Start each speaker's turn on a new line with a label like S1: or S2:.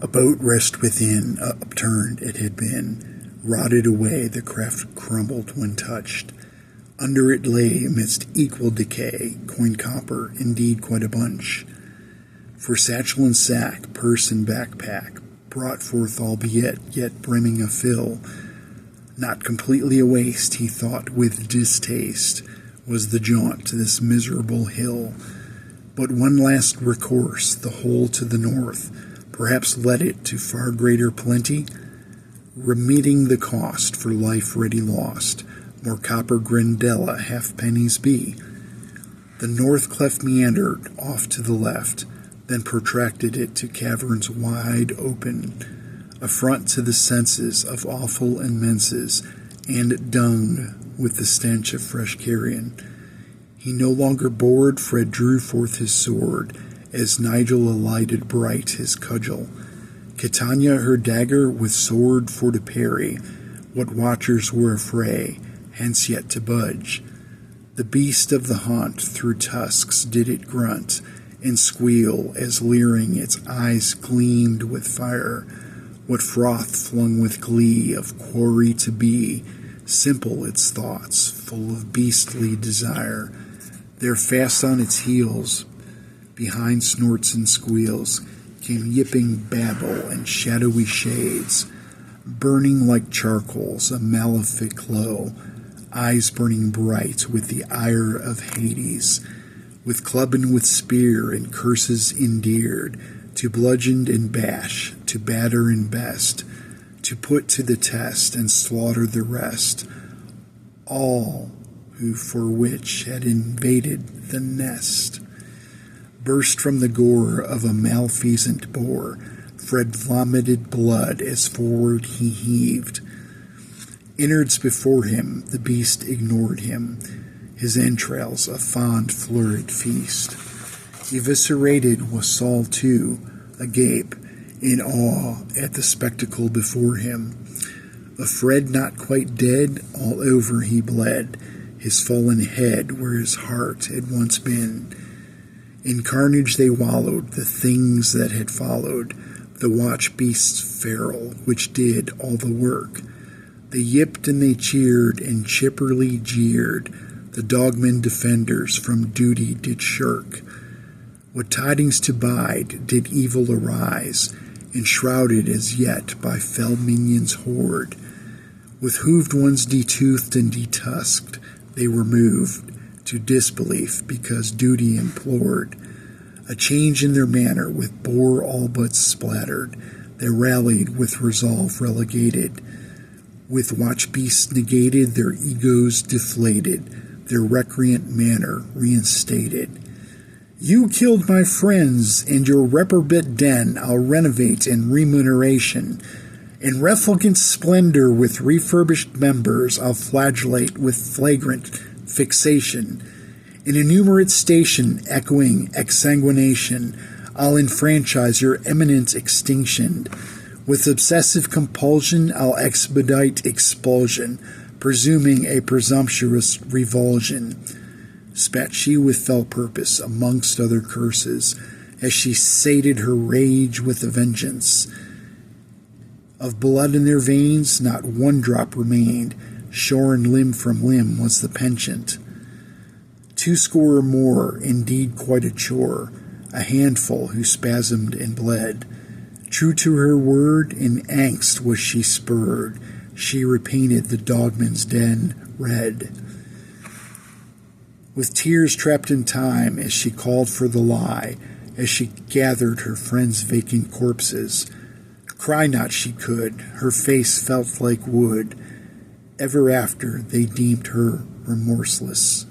S1: A boat rest within, upturned it had been, rotted away, the craft crumbled when touched. Under it lay, amidst equal decay, coin copper, indeed quite a bunch. For satchel and sack, purse and backpack, brought forth albeit, yet brimming a fill, not completely a waste, he thought with distaste, was the jaunt to this miserable hill. But one last recourse, the whole to the north, perhaps led it to far greater plenty, remitting the cost for life ready lost, more copper Grindella halfpennies be. The north cleft meandered off to the left, then protracted it to caverns wide open, affront to the senses of awful immenses, and dung with the stench of fresh carrion. He no longer bored, Fred drew forth his sword, as Nigel alighted bright his cudgel. Catania her dagger with sword for to parry, what watchers were affray, hence yet to budge. The beast of the hunt through tusks did it grunt, and squeal, as leering its eyes gleamed with fire, what froth flung with glee of quarry to be, simple its thoughts, full of beastly desire. There fast on its heels, behind snorts and squeals, came yipping babble and shadowy shades, burning like charcoals, a malefic glow, eyes burning bright with the ire of Hades, with club and with spear and curses endeared, to bludgeon and bash, to batter and best, to put to the test and slaughter the rest, all who for which had invaded the nest. Burst from the gore of a malfeasant boar, Fred vomited blood as forward he heaved. Innards before him, the beast ignored him, his entrails a fond florid feast. Eviscerated was Saul too, agape, in awe at the spectacle before him. Of Fred not quite dead, all over he bled, his fallen head where his heart had once been. In carnage they wallowed, the things that had followed, the watch beasts feral, which did all the work. They yipped and they cheered and chipperly jeered, the dogmen defenders from duty did shirk. What tidings to bide did evil arise, enshrouded as yet by fell minions' horde. With hooved ones detoothed and detusked, they were moved to disbelief because duty implored. A change in their manner with boar all but splattered, they rallied with resolve relegated. With watch beasts negated, their egos deflated, their recreant manner reinstated. You killed my friends, and your reprobate den I'll renovate in remuneration. In refulgent splendor with refurbished members I'll flagellate with flagrant fixation. In enumerate station echoing exsanguination, I'll enfranchise your imminent extinction. With obsessive compulsion I'll expedite expulsion, presuming a presumptuous revulsion. Spat she with fell purpose amongst other curses, as she sated her rage with a vengeance. Of blood in their veins not one drop remained, shorn limb from limb was the penchant. 20 or more, indeed quite a chore, a handful who spasmed and bled. True to her word, in angst was she spurred, she repainted the dogman's den red. With tears trapped in time as she called for the lie, as she gathered her friends' vacant corpses, cry not she could, her face felt like wood. Ever after they deemed her remorseless.